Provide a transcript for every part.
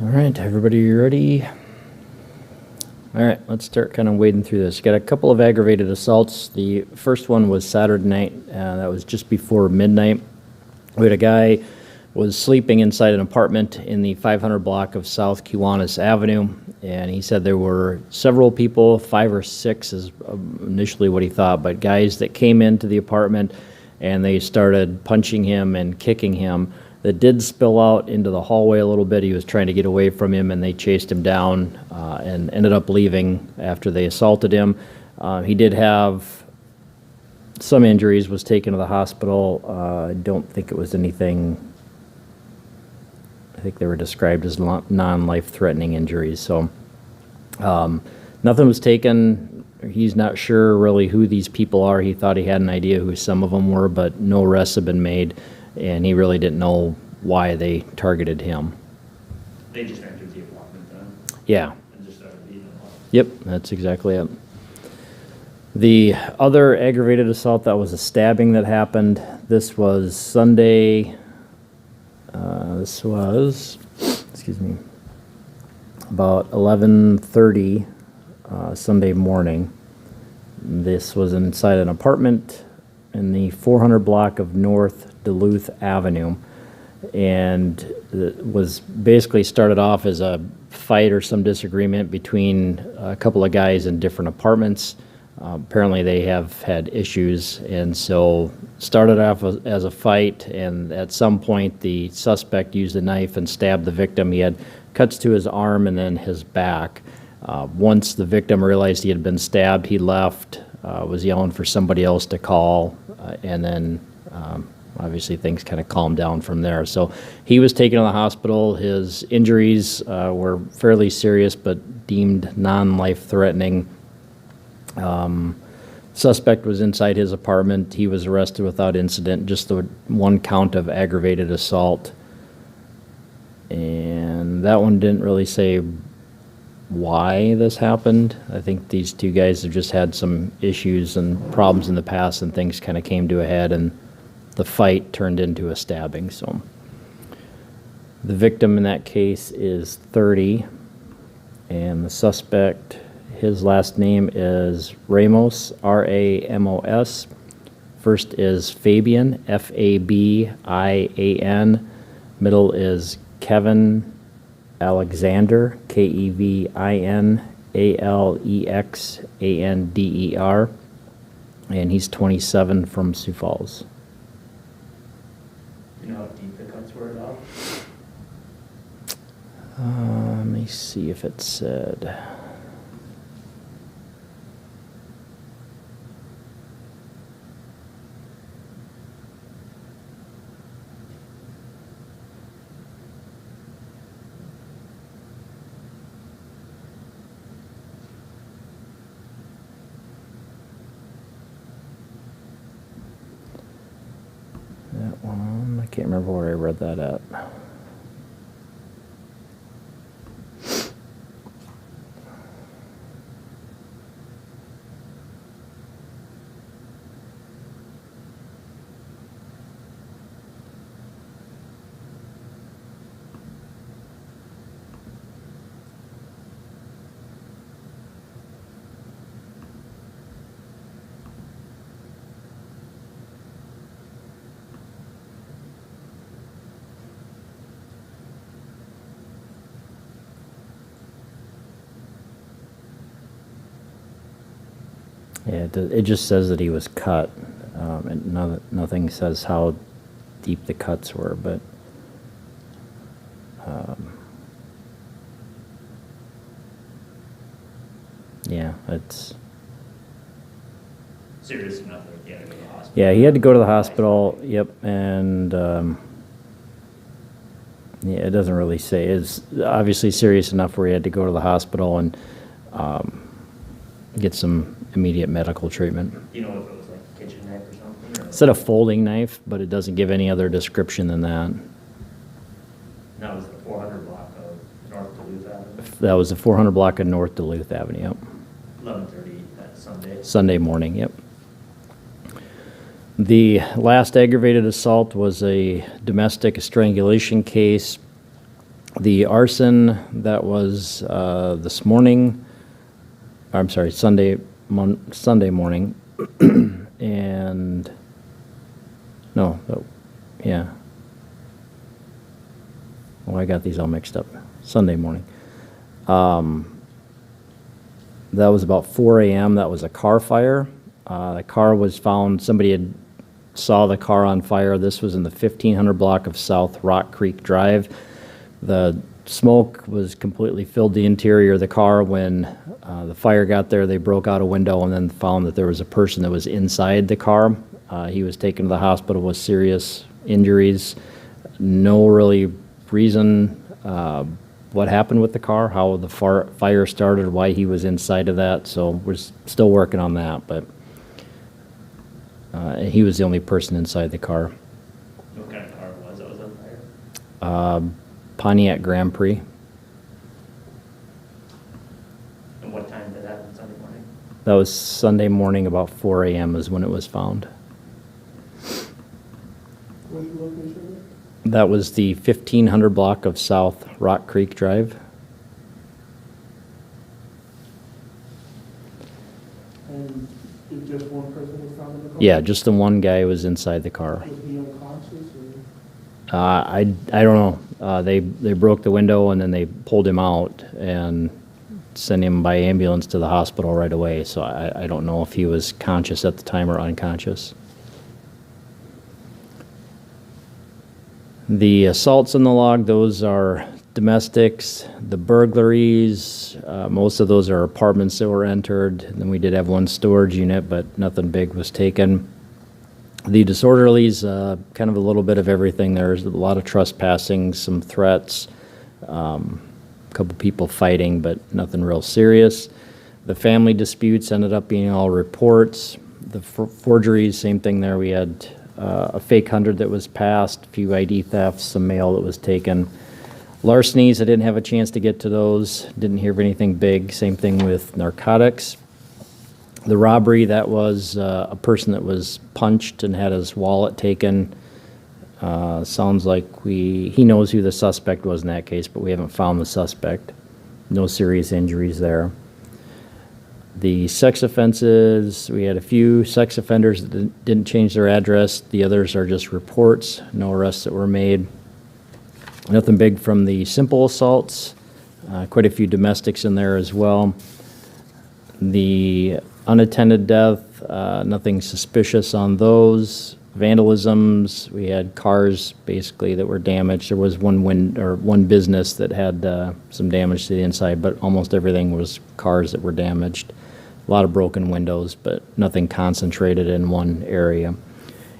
All right, everybody ready? All right, let's start kind of wading through this. Got a couple of aggravated assaults. The first one was Saturday night. That was just before midnight. We had a guy was sleeping inside an apartment in the 500 block of South Kiwanis Avenue, and he said there were several people, 5 or 6 is initially what he thought, but guys that came into the apartment and they started punching him and kicking him. That did spill out into the hallway a little bit. He was trying to get away from him, and they chased him down and ended up leaving after they assaulted him. He did have some injuries, was taken to the hospital. I don't think it was anything, I think they were described as non-life-threatening injuries. So nothing was taken. He's not sure really who these people are. He thought he had an idea who some of them were, but no arrests have been made. And he really didn't know why they targeted him. They just entered the apartment then? Yeah. And just started beating them up? Yep, that's exactly it. The other aggravated assault, that was a stabbing that happened. This was Sunday. This was, excuse me, about 11:30 Sunday morning. This was inside an apartment in the 400 block of North Duluth Avenue, and it was basically started off as a fight or some disagreement between a couple of guys in different apartments. Apparently they have had issues, and so started off as a fight, and at some point the suspect used a knife and stabbed the victim. He had cuts to his arm and then his back. Once the victim realized he had been stabbed, he left, was yelling for somebody else to call, and then obviously things kind of calmed down from there. So he was taken to the hospital. His injuries were fairly serious but deemed non-life-threatening. Suspect was inside his apartment. He was arrested without incident, just the one count of aggravated assault. And that one didn't really say why this happened. I think these two guys have just had some issues and problems in the past, and things kind of came to a head, and the fight turned into a stabbing. So the victim in that case is 30, and the suspect, his last name is Ramos, R-A-M-O-S. First is Fabian, F-A-B-I-A-N. Middle is Kevin Alexander, K-E-V-I-N-A-L-E-X-A-N-D-E-R, and he's 27 from Sioux Falls. You know how deep the cuts were at all? Let me see if it said. That one, I can't remember where I read that at. Yeah, it just says that he was cut, and nothing says how deep the cuts were, but yeah, it's Serious enough that he had to go to the hospital? yeah, he had to go to the hospital. Yep, and yeah, it doesn't really say. It's obviously serious enough where he had to go to the hospital and get some immediate medical treatment. You know if it was like a kitchen knife or something? Or? It said a folding knife, but it doesn't give any other description than that. That was the 400 block of North Duluth Avenue? That was the 400 block of North Duluth Avenue, yep. 11:30 that Sunday? Sunday morning, yep. The last aggravated assault was a domestic strangulation case The arson that was this morning, I'm sorry, Sunday morning, and no, yeah. Oh, I got these all mixed up. Sunday morning. That was about 4 a.m. That was a car fire. The car was found, somebody had saw the car on fire. This was in the 1500 block of South Rock Creek Drive. The smoke was completely filled the interior of the car. When the fire got there, they broke out a window and then found that there was a person that was inside the car. He was taken to the hospital with serious injuries. No really reason what happened with the car, how the fire started, why he was inside of that. So we're still working on that, but he was the only person inside the car. What kind of car was that was on fire? Pontiac Grand Prix. And what time did that happen Sunday morning? That was Sunday morning, about 4 a.m. is when it was found. What's the location? That was the 1500 block of South Rock Creek Drive. And if just one person was found in the car? Yeah, just the one guy was inside the car. Was he unconscious or? I don't know. They broke the window and then they pulled him out and sent him by ambulance to the hospital right away. So I don't know if he was conscious at the time or unconscious. The assaults in the log, those are domestics. The burglaries, most of those are apartments that were entered. And then we did have one storage unit, but nothing big was taken. The disorderlies, kind of a little bit of everything. There's a lot of trespassing, some threats, a couple people fighting, but nothing real serious. The family disputes ended up being all reports. The forgeries, same thing there. We had a fake 100 that was passed, a few ID thefts, some mail that was taken. Larcenies, I didn't have a chance to get to those. Didn't hear of anything big. Same thing with narcotics. The robbery, that was a person that was punched and had his wallet taken. Sounds like he knows who the suspect was in that case, but we haven't found the suspect. No serious injuries there. The sex offenses, we had a few sex offenders that didn't change their address. The others are just reports, no arrests that were made. Nothing big from the simple assaults. Quite a few domestics in there as well. The unattended death, nothing suspicious on those. Vandalisms, we had cars basically that were damaged. There was one business that had some damage to the inside, but almost everything was cars that were damaged. A lot of broken windows, but nothing concentrated in one area.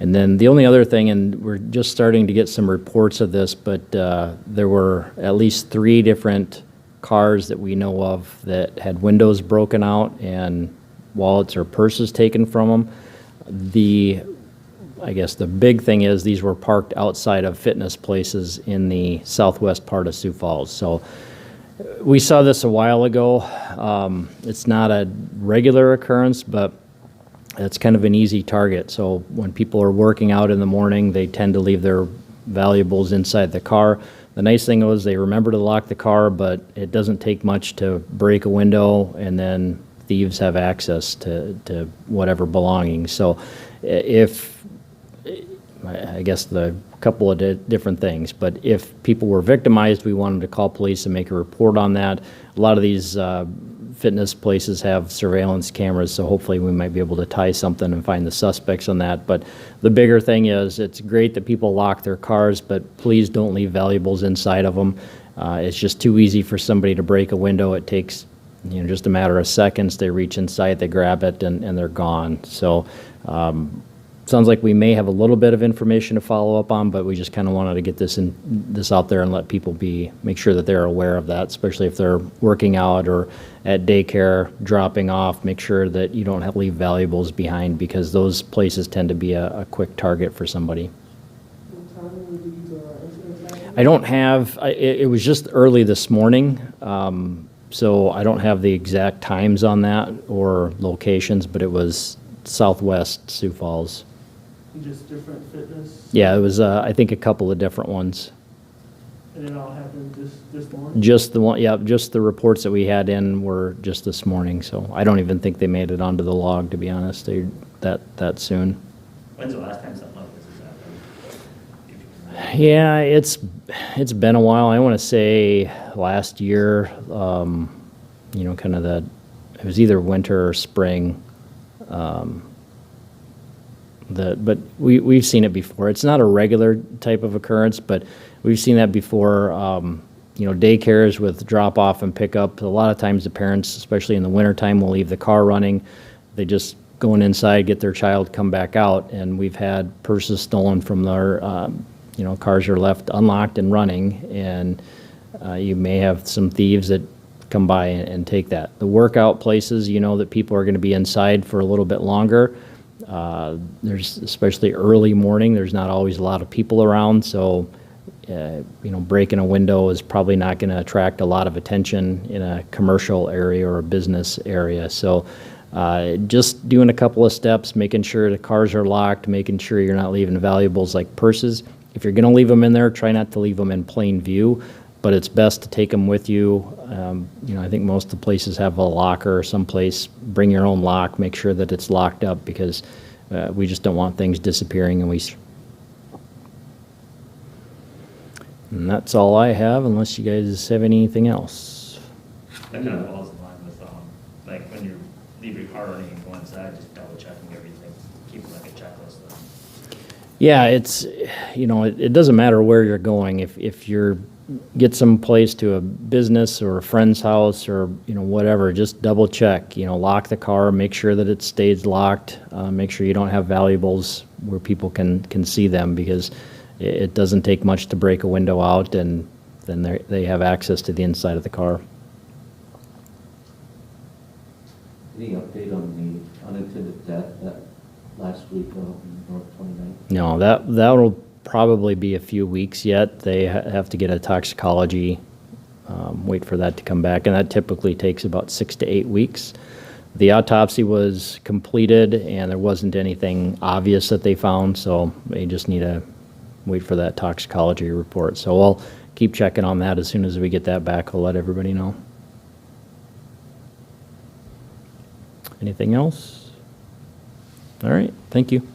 And then the only other thing, and we're just starting to get some reports of this, but there were at least 3 different cars that we know of that had windows broken out and wallets or purses taken from them. I guess the big thing is these were parked outside of fitness places in the southwest part of Sioux Falls. So we saw this a while ago. It's not a regular occurrence, but it's kind of an easy target. So when people are working out in the morning, they tend to leave their valuables inside the car. The nice thing was they remember to lock the car, but it doesn't take much to break a window, and then thieves have access to whatever belongings. So I guess the couple of different things, but if people were victimized, we wanted to call police and make a report on that. A lot of these fitness places have surveillance cameras, so hopefully we might be able to tie something and find the suspects on that. But the bigger thing is, it's great that people lock their cars, but please don't leave valuables inside of them. It's just too easy for somebody to break a window. It takes just a matter of seconds. They reach inside, they grab it, and they're gone. So sounds like we may have a little bit of information to follow up on, but we just kind of wanted to get this out there and let people make sure that they're aware of that, especially if they're working out or at daycare, dropping off. Make sure that you don't have to leave valuables behind, because those places tend to be a quick target for somebody. What time were these incidents happening? I don't have, it was just early this morning, so I don't have the exact times on that or locations, but it was southwest Sioux Falls. Just different fitness? Yeah, it was, I think, a couple of different ones. And it all happened this morning? Just the one, yeah, just the reports that we had in were just this morning, so I don't even think they made it onto the log, to be honest, that soon. When's the last time something like this has happened? Yeah, it's been a while. I want to say last year, you know, kind of it was either winter or spring. But we've seen it before. It's not a regular type of occurrence, but we've seen that before. You know, daycares with drop off and pickup. A lot of times the parents, especially in the wintertime, will leave the car running. They just go inside, get their child, come back out, and we've had purses stolen from their, you know, cars are left unlocked and running, and you may have some thieves that come by and take that. The workout places, you know that people are going to be inside for a little bit longer. There's, especially early morning, there's not always a lot of people around, so you know, breaking a window is probably not going to attract a lot of attention in a commercial area or a business area. So just doing a couple of steps, making sure the cars are locked, making sure you're not leaving valuables like purses. If you're going to leave them in there, try not to leave them in plain view, but it's best to take them with you. You know, I think most of the places have a locker or someplace. Bring your own lock, make sure that it's locked up, because we just don't want things disappearing. And that's all I have, unless you guys have anything else. That kind of falls in line with, like, when you leave your car running and go inside, just double checking everything, keep like a checklist of. Yeah, it's, you know, it doesn't matter where you're going. If you're get someplace to a business or a friend's house or, you know, whatever, just double check, you know, lock the car, make sure that it stays locked, make sure you don't have valuables where people can see them, because it doesn't take much to break a window out, and then they have access to the inside of the car. Any update on the unintended death that last week on North 29th? No, that'll probably be a few weeks yet. They have to get a toxicology, wait for that to come back, and that typically takes about 6 to 8 weeks. The autopsy was completed, and there wasn't anything obvious that they found, so they just need to wait for that toxicology report. So we'll keep checking on that. As soon as we get that back, I'll let everybody know. Anything else? All right, thank you.